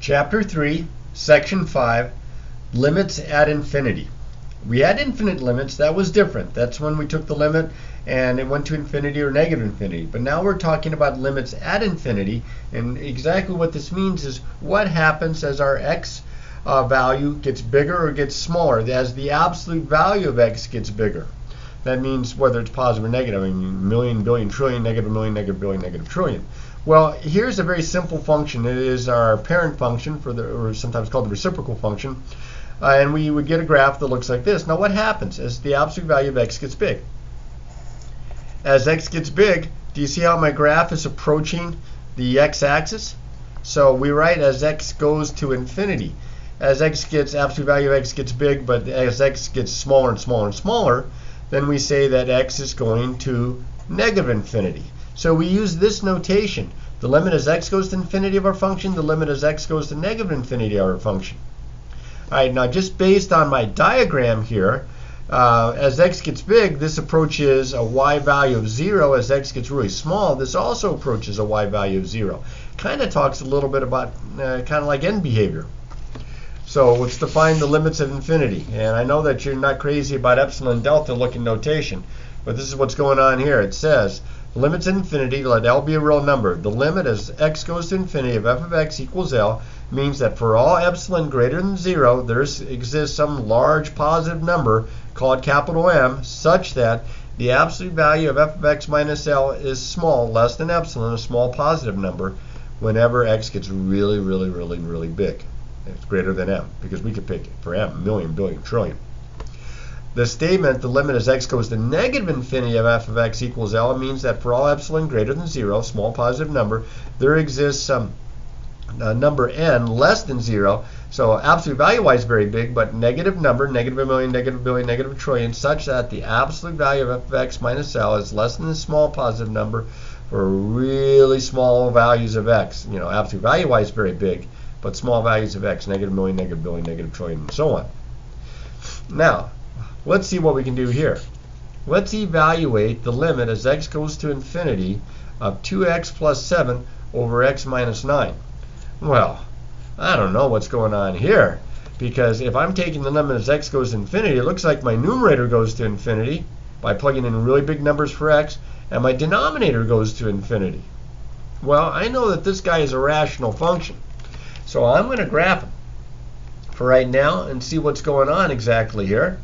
Chapter 3, Section 5, Limits at Infinity. We had infinite limits. That was different. That's when we took the limit and it went to infinity or negative infinity. But now we're talking about limits at infinity, and exactly what this means is what happens as our x value gets bigger or gets smaller, as the absolute value of x gets bigger. That means whether it's positive or negative. I mean, million, billion, trillion, negative million, negative billion, negative trillion. Well, here's a very simple function. It is our parent function, or sometimes called the reciprocal function. And we would get a graph that looks like this. Now what happens as the absolute value of x gets big? As x gets big, do you see how my graph is approaching the x-axis? So we write as x goes to infinity. As absolute value of x gets big, but as x gets smaller and smaller and smaller, then we say that x is going to negative infinity. So we use this notation. The limit as x goes to infinity of our function, the limit as x goes to negative infinity of our function. All right, now just based on my diagram here, as x gets big, this approaches a y value of 0. As x gets really small, this also approaches a y value of 0. Kind of talks a little bit about kind of like end behavior. So let's define the limits of infinity. And I know that you're not crazy about epsilon delta looking notation, but this is what's going on here. It says limits at infinity, let L be a real number. The limit as x goes to infinity of f of x equals L means that for all epsilon greater than 0, there exists some large positive number called capital M such that the absolute value of f of x minus L is small, less than epsilon, a small positive number, whenever x gets really, really, really, really big. It's greater than M, because we could pick it for M, million, billion, trillion. The statement, the limit as x goes to negative infinity of f of x equals L, means that for all epsilon greater than 0, small positive number, there exists some number n less than 0. So absolute value-wise very big, but negative number, negative a million, negative billion, negative trillion, such that the absolute value of f of x minus L is less than the small positive number for really small values of x. You know, absolute value-wise very big, but small values of x, negative million, negative billion, negative trillion, and so on. Now, let's see what we can do here. Let's evaluate the limit as x goes to infinity of 2x plus 7 over x minus 9. Well, I don't know what's going on here, because if I'm taking the limit as x goes to infinity, it looks like my numerator goes to infinity by plugging in really big numbers for x, and my denominator goes to infinity. Well, I know that this guy is a rational function, so I'm going to graph him for right now and see what's going on exactly here.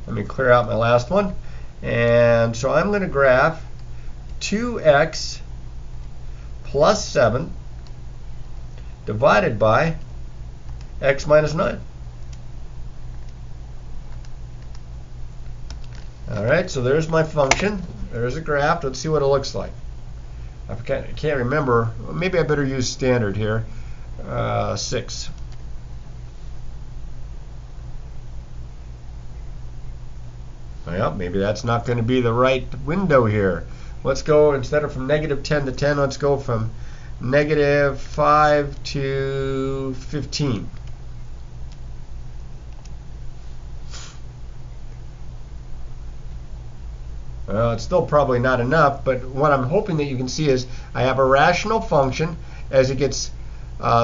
Let me clear out my last one. And so I'm going to graph 2x plus 7 divided by x minus 9. All right, so there's my function. There's a graph. Let's see what it looks like. I can't remember. Maybe I better use standard here. 6. Well, maybe that's not going to be the right window here. Let's go, instead of from negative 10 to 10, let's go from negative 5 to 15. Well, it's still probably not enough, but what I'm hoping that you can see is I have a rational function. As it gets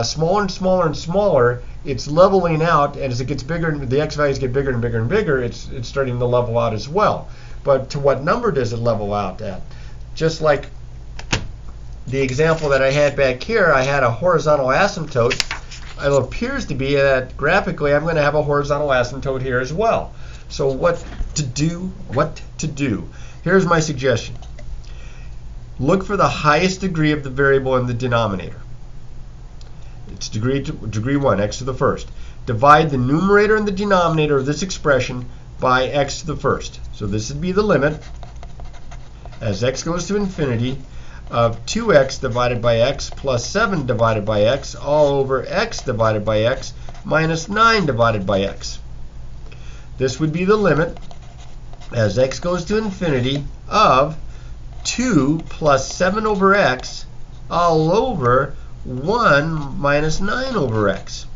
smaller and smaller and smaller, it's leveling out, and as it gets bigger, the x values get bigger and bigger and bigger, it's starting to level out as well. But to what number does it level out at? Just like the example that I had back here, I had a horizontal asymptote. It appears to be that graphically I'm going to have a horizontal asymptote here as well. So what to do? Here's my suggestion. Look for the highest degree of the variable in the denominator. It's degree 1, x to the first. Divide the numerator and the denominator of this expression by x to the first. So this would be the limit as x goes to infinity of 2x divided by x plus 7 divided by x all over x divided by x minus 9 divided by x. This would be the limit as x goes to infinity of 2 plus 7 over x all over 1 minus 9 over x.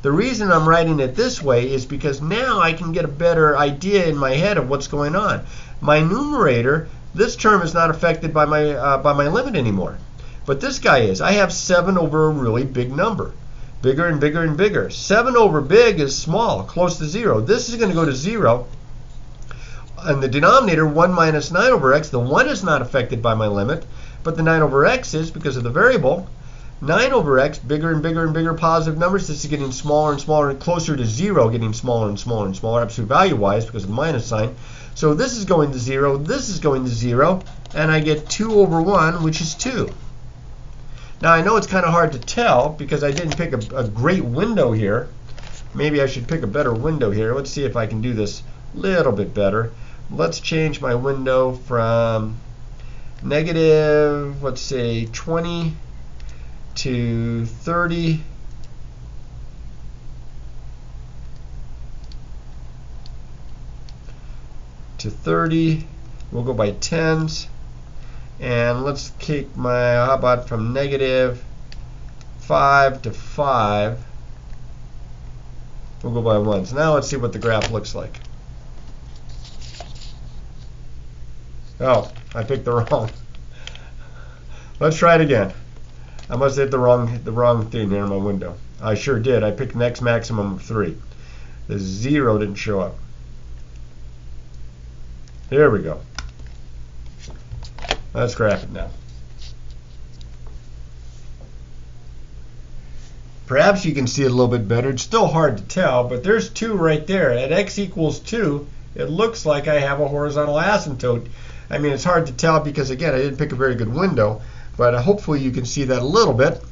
The reason I'm writing it this way is because now I can get a better idea in my head of what's going on. My numerator, this term is not affected by my limit anymore. but this guy is. I have 7 over a really big number. Bigger and bigger and bigger. 7 over big is small, close to 0. This is going to go to 0. And the denominator, 1 minus 9 over x, the 1 is not affected by my limit, but the 9 over x is because of the variable. 9 over x, bigger and bigger and bigger positive numbers. This is getting smaller and smaller and closer to 0, getting smaller and smaller and smaller, absolute value-wise, because of the minus sign. So this is going to 0, this is going to 0, and I get 2 over 1, which is 2. Now I know it's kind of hard to tell because I didn't pick a great window here. Maybe I should pick a better window here. Let's see if I can do this a little bit better. Let's change my window from negative, let's say 20 to 30. To 30. We'll go by tens. And let's take my, how about from negative 5 to 5. We'll go by ones. Now let's see what the graph looks like. Oh, I picked the wrong. Let's try it again. I must have hit the wrong thing here in my window. I sure did. I picked next maximum of 3. The 0 didn't show up. Here we go. Let's graph it now. Perhaps you can see it a little bit better. It's still hard to tell, but there's 2 right there. At x equals 2, it looks like I have a horizontal asymptote. I mean, it's hard to tell because, again, I didn't pick a very good window, but hopefully you can see that a little bit.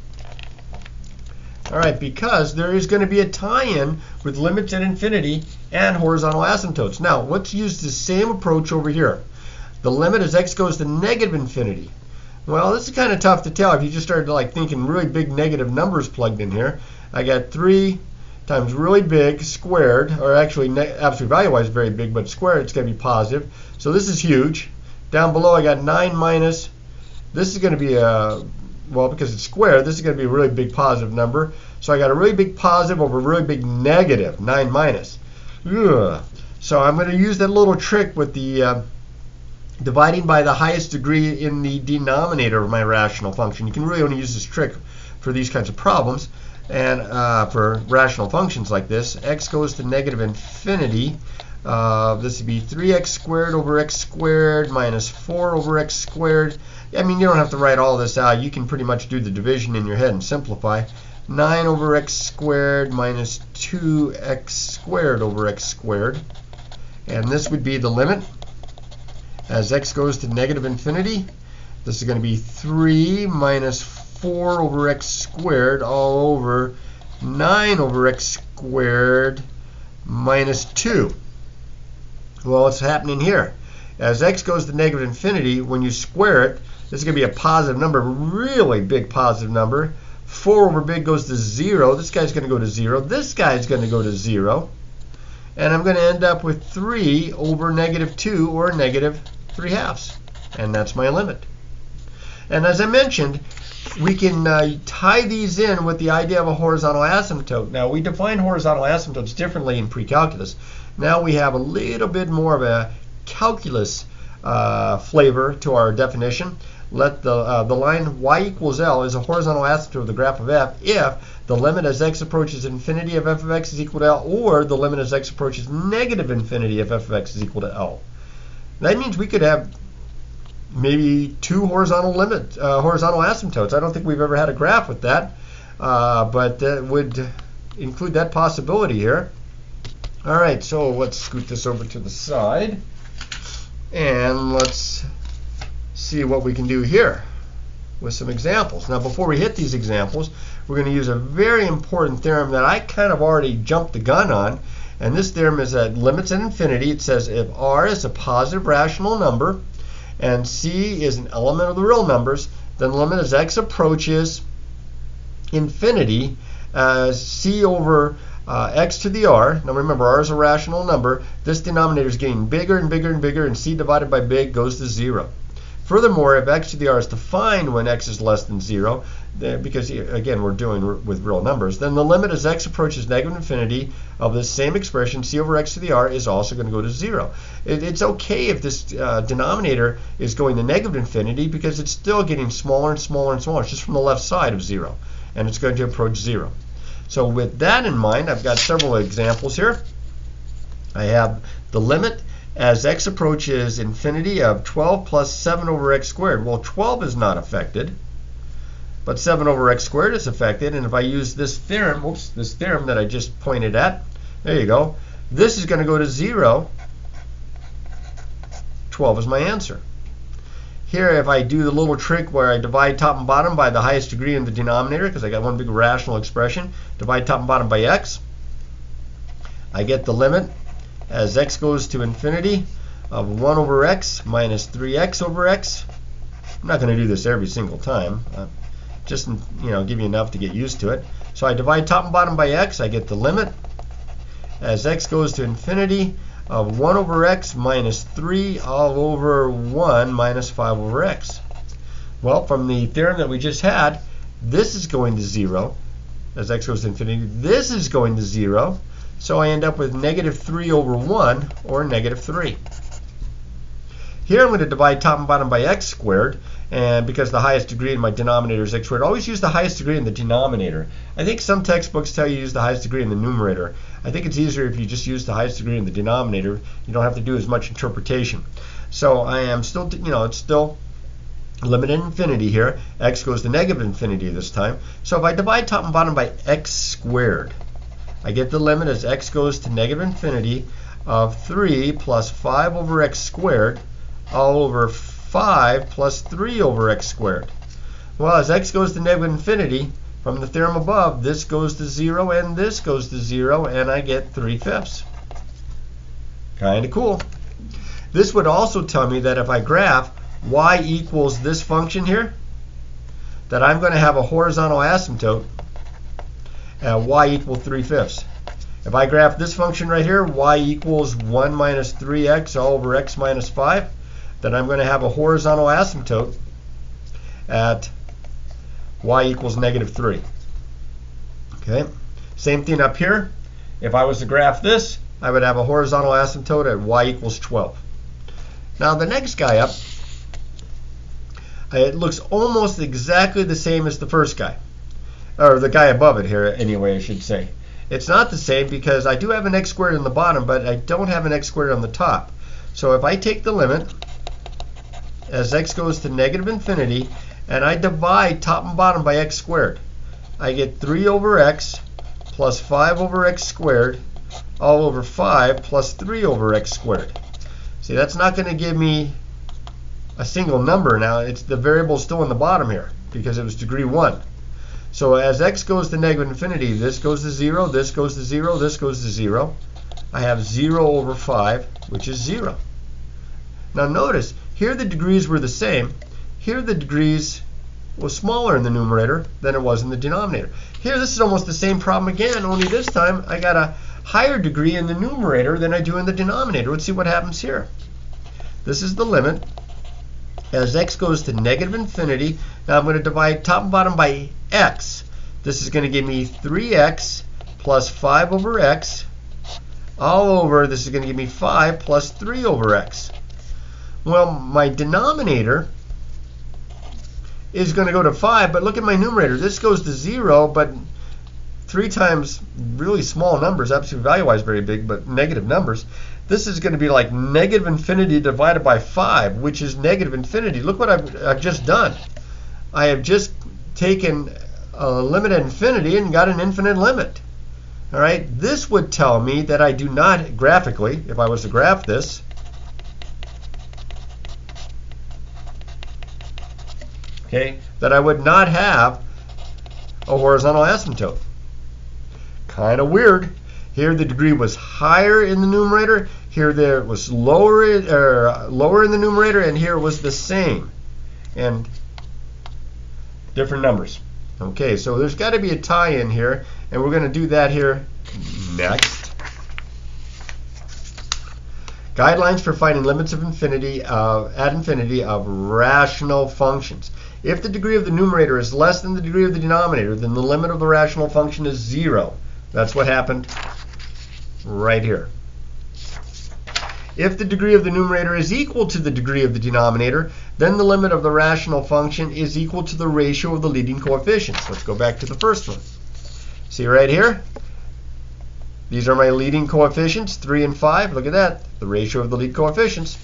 All right, because there is going to be a tie-in with limits at infinity and horizontal asymptotes. Now, let's use the same approach over here. The limit as x goes to negative infinity. Well, this is kind of tough to tell if you just started like thinking really big negative numbers plugged in here. I got 3 times really big squared, or actually absolute value-wise very big, but squared it's going to be positive. So this is huge. Down below I got 9 minus. This is going to be a, well, because it's squared, this is going to be a really big positive number. So I got a really big positive over a really big negative, 9 minus. Ugh. So I'm going to use that little trick with the dividing by the highest degree in the denominator of my rational function. You can really only use this trick for these kinds of problems. And for rational functions like this, x goes to negative infinity. This would be 3x squared over x squared minus 4 over x squared. I mean, you don't have to write all this out. You can pretty much do the division in your head and simplify. 9 over x squared minus 2x squared over x squared. And this would be the limit. As x goes to negative infinity, this is going to be 3 minus 4 over x squared all over 9 over x squared minus 2. Well, what's happening here? As x goes to negative infinity, when you square it, this is going to be a positive number, really big positive number. 4 over big goes to 0. This guy's going to go to 0. This guy's going to go to 0. And I'm going to end up with 3 over negative 2, or negative 3/2. And that's my limit. And as I mentioned, we can tie these in with the idea of a horizontal asymptote. Now, we define horizontal asymptotes differently in pre-calculus. Now we have a little bit more of a calculus flavor to our definition. Let the line y equals L is a horizontal asymptote of the graph of f if the limit as x approaches infinity of f of x is equal to L, or the limit as x approaches negative infinity of f of x is equal to L. That means we could have maybe 2 horizontal asymptotes. I don't think we've ever had a graph with that, but that would include that possibility here. All right, so let's scoot this over to the side, and let's see what we can do here with some examples. Now, before we hit these examples, we're going to use a very important theorem that I kind of already jumped the gun on. And this theorem is at limits at infinity. It says if R is a positive rational number and C is an element of the real numbers, then the limit as x approaches infinity as C over x to the R. Now remember, R is a rational number. This denominator is getting bigger and bigger and bigger, and C divided by big goes to 0. Furthermore, if x to the r is defined when x is less than 0, because again we're doing with real numbers, then the limit as x approaches negative infinity of this same expression, c over x to the r, is also going to go to 0. It's okay if this denominator is going to negative infinity because it's still getting smaller and smaller and smaller. It's just from the left side of 0, and it's going to approach 0. So with that in mind, I've got several examples here. I have the limit as x approaches infinity of 12 plus 7 over x squared. Well, 12 is not affected, but 7 over x squared is affected. And if I use this theorem, this theorem that I just pointed at, there you go, this is going to go to 0. 12 is my answer. Here, if I do the little trick where I divide top and bottom by the highest degree in the denominator, because I got one big rational expression, divide top and bottom by x, I get the limit as x goes to infinity of 1 over x minus 3x over x. I'm not going to do this every single time, just give you enough to get used to it. So I divide top and bottom by x, I get the limit as x goes to infinity of 1 over x minus 3 all over 1 minus 5 over x. Well, from the theorem that we just had, this is going to 0 as x goes to infinity. This is going to 0. So I end up with negative 3 over 1, or negative 3. Here I'm going to divide top and bottom by x squared, and because the highest degree in my denominator is x squared, always use the highest degree in the denominator. I think some textbooks tell you to use the highest degree in the numerator. I think it's easier if you just use the highest degree in the denominator. You don't have to do as much interpretation. So I am still, it's still limited infinity here. X goes to negative infinity this time. So if I divide top and bottom by x squared, I get the limit as x goes to negative infinity of 3 plus 5 over x squared all over 5 plus 3 over x squared. Well, as x goes to negative infinity, from the theorem above, this goes to 0 and this goes to 0, and I get 3/5. Kind of cool. This would also tell me that if I graph y equals this function here, that I'm going to have a horizontal asymptote at y equals 3/5. If I graph this function right here, y equals 1 minus 3x all over x minus 5, then I'm going to have a horizontal asymptote at y equals negative 3. Okay, same thing up here. If I was to graph this, I would have a horizontal asymptote at y equals 12. Now the next guy up, it looks almost exactly the same as the first guy. Or the guy above it here, anyway, I should say. It's not the same because I do have an x squared on the bottom, but I don't have an x squared on the top. So if I take the limit as x goes to negative infinity, and I divide top and bottom by x squared, I get 3 over x plus 5 over x squared all over 5 plus 3 over x squared. See, that's not going to give me a single number now. It's the variable still in the bottom here because it was degree 1. So as x goes to negative infinity, this goes to 0, this goes to 0, this goes to 0. I have 0 over 5, which is 0. Now notice, here the degrees were the same. Here the degrees was smaller in the numerator than it was in the denominator. Here this is almost the same problem again, only this time I got a higher degree in the numerator than I do in the denominator. Let's see what happens here. This is the limit as x goes to negative infinity. Now I'm going to divide top and bottom by x. This is going to give me 3x plus 5 over x all over, this is going to give me 5 plus 3 over x. Well, my denominator is going to go to 5, but look at my numerator. This goes to 0, but 3 times really small numbers, absolute value-wise very big, but negative numbers. This is going to be like negative infinity divided by 5, which is negative infinity. Look what I've just done. I have just taken a limit at infinity and got an infinite limit. All right, this would tell me that I do not, graphically, if I was to graph this, okay, that I would not have a horizontal asymptote. Kind of weird. Here the degree was higher in the numerator. Here there was lower in the numerator, and here it was the same, and different numbers. Okay, so there's got to be a tie-in here, and we're going to do that here next. Guidelines for finding limits of infinity at infinity of rational functions. If the degree of the numerator is less than the degree of the denominator, then the limit of the rational function is 0. That's what happened right here. If the degree of the numerator is equal to the degree of the denominator, then the limit of the rational function is equal to the ratio of the leading coefficients. Let's go back to the first one. See right here? These are my leading coefficients, 3 and 5. Look at that, the ratio of the lead coefficients.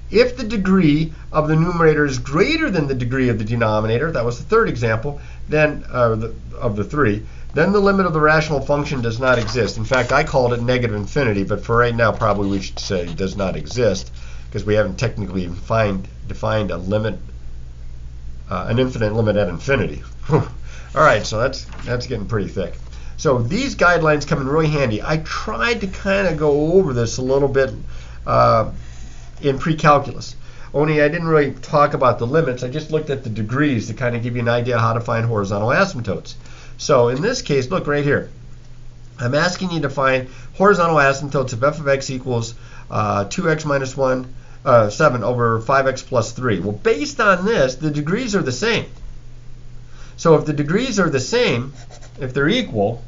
If the degree of the numerator is greater than the degree of the denominator, that was the third example, then of the three, then the limit of the rational function does not exist. In fact, I called it negative infinity, but for right now, probably we should say does not exist, because we haven't technically defined a limit, an infinite limit at infinity. All right, so that's getting pretty thick. So these guidelines come in really handy. I tried to kind of go over this a little bit in pre-calculus. Only I didn't really talk about the limits. I just looked at the degrees to kind of give you an idea how to find horizontal asymptotes. So in this case, look right here. I'm asking you to find horizontal asymptotes if f of x equals 2x minus 7 over 5x plus 3. Well, based on this, the degrees are the same. So if the degrees are the same, if they're equal,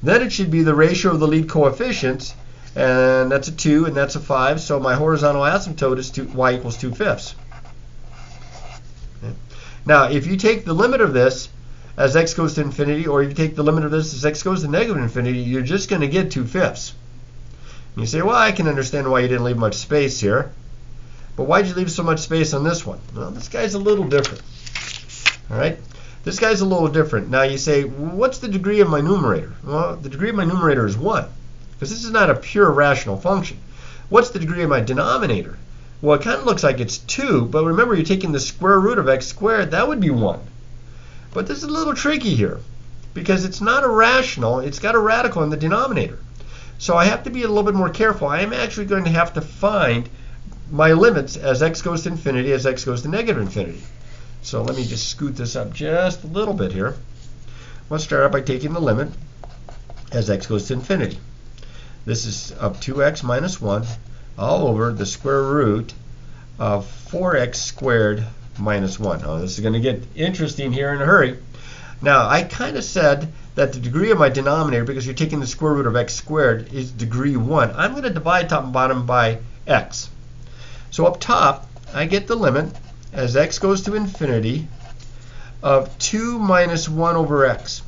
then it should be the ratio of the lead coefficients, and that's a 2 and that's a 5, so my horizontal asymptote is y equals 2/5. Okay. Now, if you take the limit of this as x goes to infinity, or if you take the limit of this as x goes to negative infinity, you're just going to get 2/5. You say, well, I can understand why you didn't leave much space here, but why'd you leave so much space on this one? Well, this guy's a little different. All right? This guy's a little different. Now you say, what's the degree of my numerator? Well, the degree of my numerator is 1, because this is not a pure rational function. What's the degree of my denominator? Well, it kind of looks like it's 2, but remember, you're taking the square root of x squared. That would be 1. But this is a little tricky here, because it's not a rational. It's got a radical in the denominator. So I have to be a little bit more careful. I am actually going to have to find my limits as x goes to infinity, as x goes to negative infinity. So let me just scoot this up just a little bit here. Let's start out by taking the limit as x goes to infinity. This is of 2x minus 1 all over the square root of 4x squared minus 1. Oh, this is going to get interesting here in a hurry. Now, I kind of said that the degree of my denominator, because you're taking the square root of x squared, is degree 1. I'm going to divide top and bottom by x. So up top, I get the limit as x goes to infinity of 2 minus 1 over x.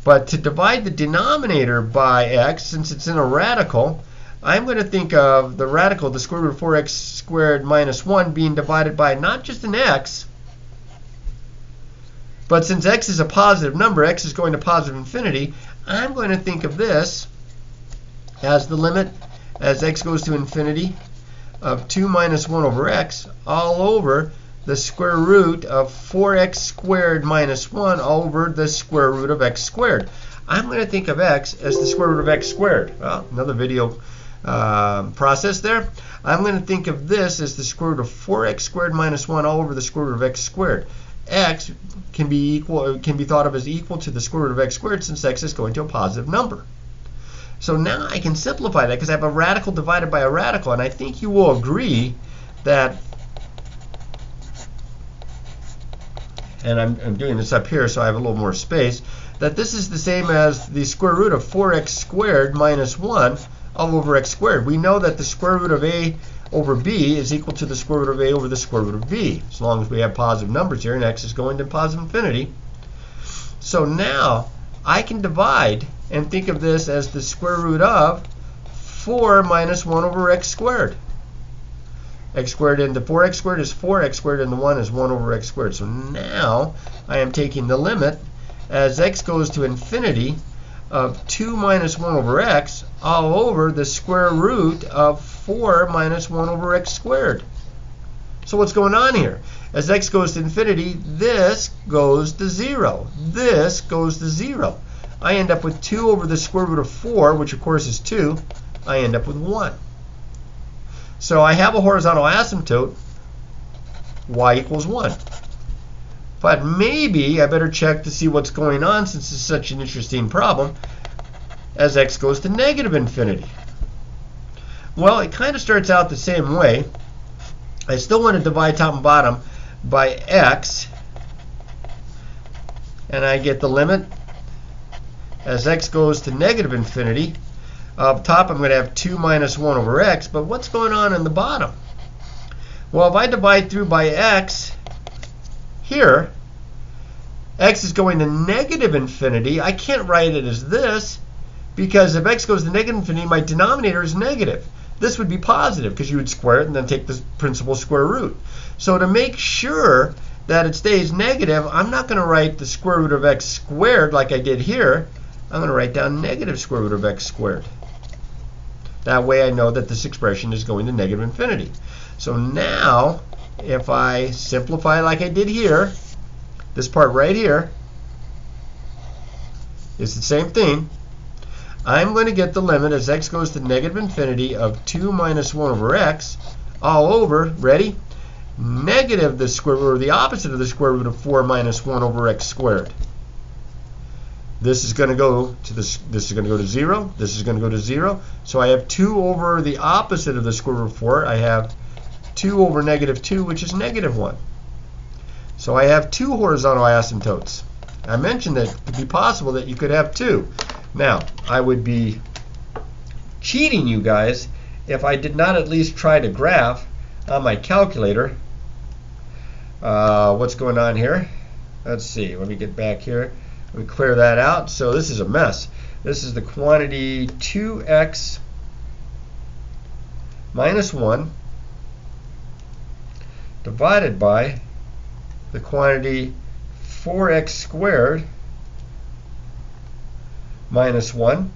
But to divide the denominator by x, since it's in a radical, I'm going to think of the radical, the square root of 4x squared minus 1, being divided by not just an x, but since x is a positive number, x is going to positive infinity, I'm going to think of this as the limit as x goes to infinity of 2 minus 1 over x all over the square root of 4x squared minus 1 over the square root of x squared. I'm going to think of x as the square root of x squared. Well, another video process there. I'm going to think of this as the square root of 4x squared minus 1 all over the square root of x squared. X can be thought of as equal to the square root of x squared, since x is going to a positive number. So now I can simplify that because I have a radical divided by a radical, and I think you will agree that, and I'm doing this up here so I have a little more space, that this is the same as the square root of 4x squared minus 1 all over x squared. We know that the square root of a over b is equal to the square root of a over the square root of b, as long as we have positive numbers here and x is going to positive infinity. So now I can divide and think of this as the square root of 4 minus 1 over x squared. X squared into 4x squared is 4x squared, and the 1 is 1 over x squared. So now I am taking the limit as x goes to infinity of 2 minus 1 over x all over the square root of 4 minus 1 over x squared. So what's going on here? As x goes to infinity, this goes to 0. This goes to 0. I end up with 2 over the square root of 4, which of course is 2. I end up with 1. So I have a horizontal asymptote, y equals 1. But maybe I better check to see what's going on, since it's such an interesting problem. as x goes to negative infinity. Well, it kind of starts out the same way. I still want to divide top and bottom by x, and I get the limit as x goes to negative infinity. Up top I'm going to have 2 minus 1 over x, but what's going on in the bottom? Well, if I divide through by x here, x is going to negative infinity. I can't write it as this, because if x goes to negative infinity, my denominator is negative. This would be positive because you would square it and then take the principal square root. So to make sure that it stays negative, I'm not going to write the square root of x squared like I did here. I'm going to write down negative square root of x squared. That way I know that this expression is going to negative infinity. So now, if I simplify like I did here, this part right here is the same thing. I'm going to get the limit as x goes to negative infinity of 2 minus 1 over x all over, ready? Negative the square root, or the opposite of the square root of 4 minus 1 over x squared. This is going to go to this is going to go to 0. This is going to go to 0. So I have 2 over the opposite of the square root of 4. I have 2 over negative 2, which is negative 1. So I have 2 horizontal asymptotes. I mentioned that it could be possible that you could have 2. Now, I would be cheating you guys if I did not at least try to graph on my calculator what's going on here. Let's see. Let me get back here. Let me clear that out. So this is a mess. This is the quantity 2x minus 1 divided by the quantity 4x squared minus 1.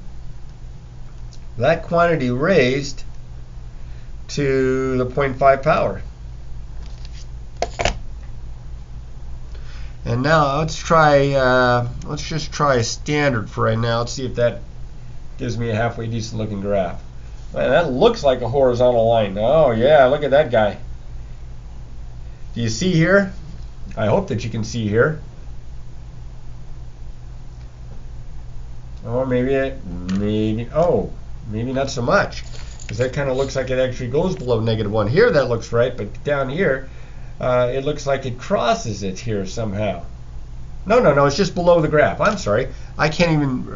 That quantity raised to the 0.5 power. And now let's just try a standard for right now. Let's see if that gives me a halfway decent looking graph. Man, that looks like a horizontal line. Oh yeah, look at that guy. Do you see here? I hope that you can see here. Or maybe not so much, because that kind of looks like it actually goes below negative 1. Here that looks right, but down here it looks like it crosses it here somehow. No, it's just below the graph. I'm sorry, I can't even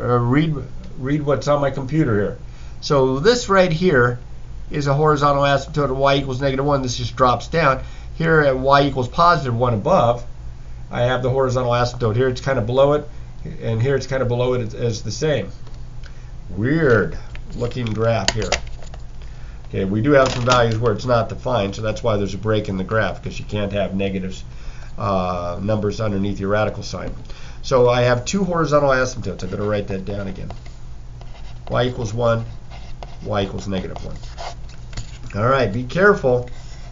read what's on my computer here. So this right here is a horizontal asymptote at y equals negative 1. This just drops down. Here at y equals positive 1 above, I have the horizontal asymptote. Here it's kind of below it, and here it's kind of below it as the same. Weird looking graph here. Okay, we do have some values where it's not defined, so that's why there's a break in the graph, because you can't have negatives numbers underneath your radical sign. So I have 2 horizontal asymptotes. I better write that down again. Y equals 1, y equals negative 1. All right, be careful.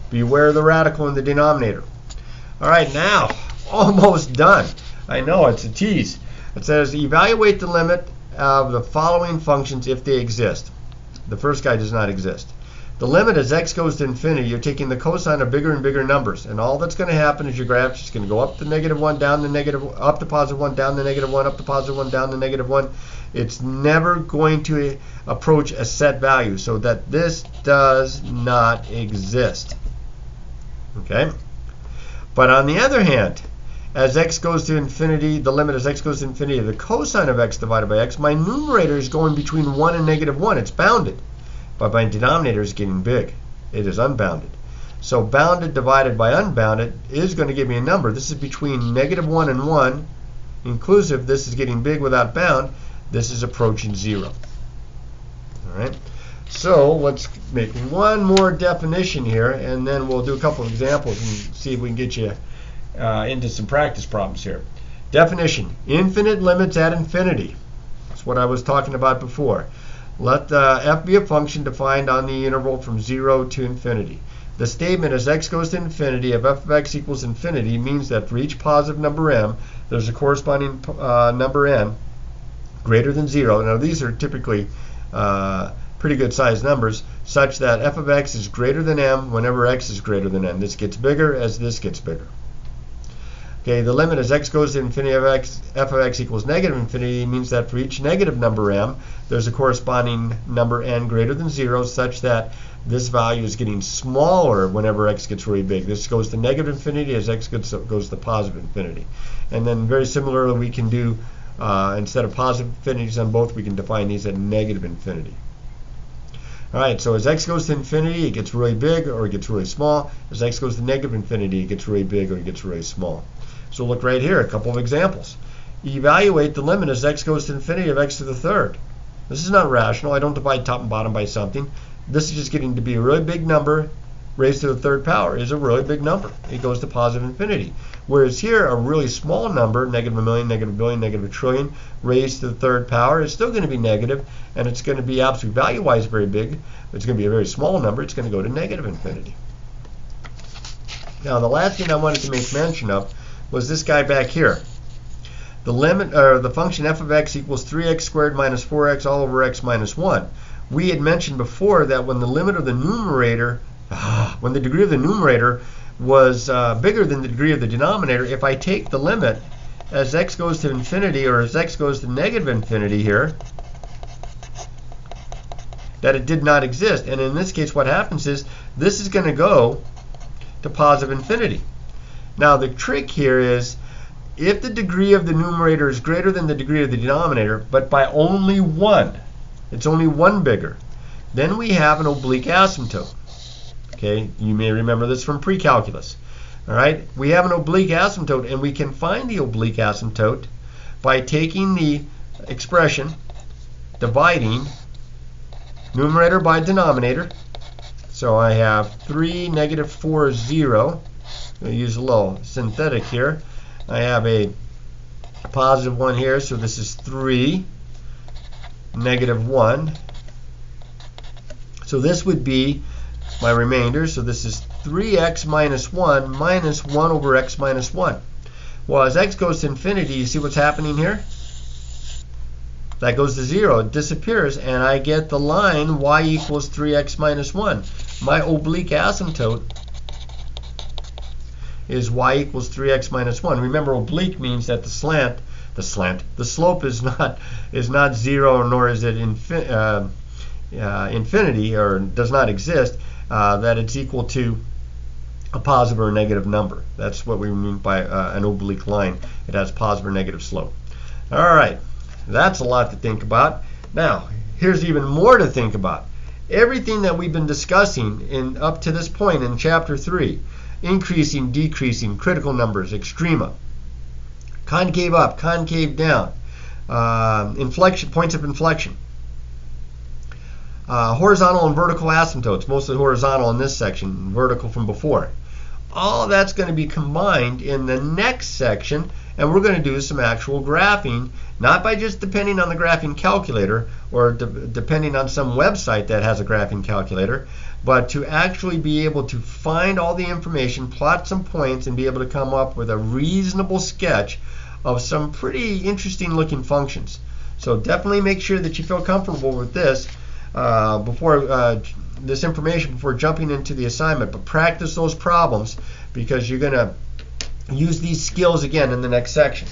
Beware the radical in the denominator. All right, now, almost done. I know, it's a tease. It says evaluate the limit of the following functions if they exist. The first guy does not exist. The limit as x goes to infinity, you're taking the cosine of bigger and bigger numbers, and all that's going to happen is your graph is just going to go up to negative 1, down to negative, up to positive 1, down to negative 1, up to positive 1, down to negative 1. It's never going to approach a set value, so that this does not exist. Okay? But on the other hand, as x goes to infinity, the limit as x goes to infinity, the cosine of x divided by x, my numerator is going between 1 and negative 1. It's bounded. But my denominator is getting big. It is unbounded. So bounded divided by unbounded is going to give me a number. This is between negative 1 and 1 inclusive. This is getting big without bound. This is approaching 0. All right. So let's make one more definition here, and then we'll do a couple of examples and see if we can get you into some practice problems here. Definition: infinite limits at infinity. That's what I was talking about before. Let f be a function defined on the interval from 0 to infinity. The statement as x goes to infinity of f of x equals infinity means that for each positive number m, there's a corresponding number n greater than 0. Now these are typically pretty good sized numbers, such that f of x is greater than m whenever x is greater than n. This gets bigger as this gets bigger. Okay, the limit as x goes to infinity of x, f of x equals negative infinity means that for each negative number m, there's a corresponding number n greater than 0 such that this value is getting smaller whenever x gets really big. This goes to negative infinity as x goes to positive infinity. And then very similarly, we can do, instead of positive infinities on both, we can define these at negative infinity. All right, so as x goes to infinity, it gets really big or it gets really small. As x goes to negative infinity, it gets really big or it gets really small. So look right here, a couple of examples. Evaluate the limit as x goes to infinity of x to the third. This is not rational. I don't divide top and bottom by something. This is just getting to be a really big number raised to the third power. Is a really big number. It goes to positive infinity. Whereas here, a really small number, negative a million, negative a billion, negative a trillion, raised to the third power is still going to be negative, and it's going to be absolute value-wise very big. It's going to be a very small number. It's going to go to negative infinity. Now, the last thing I wanted to make mention of was this guy back here. The limit, or the function f of x equals 3x squared minus 4x all over x minus 1. We had mentioned before that when the limit of the numerator, when the degree of the numerator was bigger than the degree of the denominator, if I take the limit as x goes to infinity or as x goes to negative infinity here, that it did not exist. And in this case, what happens is this is going to go to positive infinity. Now the trick here is if the degree of the numerator is greater than the degree of the denominator, but by only 1, it's only 1 bigger, then we have an oblique asymptote. Okay, you may remember this from pre-calculus. All right, we have an oblique asymptote, and we can find the oblique asymptote by taking the expression, dividing numerator by denominator. So I have 3, negative 4, 0. I'll use a little synthetic here. I have a positive 1 here, so this is 3, negative 1. So this would be my remainder. So this is 3x minus 1 minus 1 over x minus 1. Well, as x goes to infinity, you see what's happening here? That goes to 0. It disappears, and I get the line y equals 3x minus 1. My oblique asymptote is y equals 3x minus 1. Remember, oblique means that the slope is not 0, nor is it infinity, or does not exist, that it's equal to a positive or negative number. That's what we mean by an oblique line. It has positive or negative slope. All right, that's a lot to think about. Now, here's even more to think about. Everything that we've been discussing up to this point in Chapter 3, increasing, decreasing, critical numbers, extrema, concave up, concave down, inflection, points of inflection, horizontal and vertical asymptotes, mostly horizontal in this section, vertical from before. All of that's going to be combined in the next section, and we're going to do some actual graphing, not by just depending on the graphing calculator or depending on some website that has a graphing calculator, but to actually be able to find all the information, plot some points, and be able to come up with a reasonable sketch of some pretty interesting looking functions. So definitely make sure that you feel comfortable with this this information before jumping into the assignment, but practice those problems because you're going to use these skills again in the next section.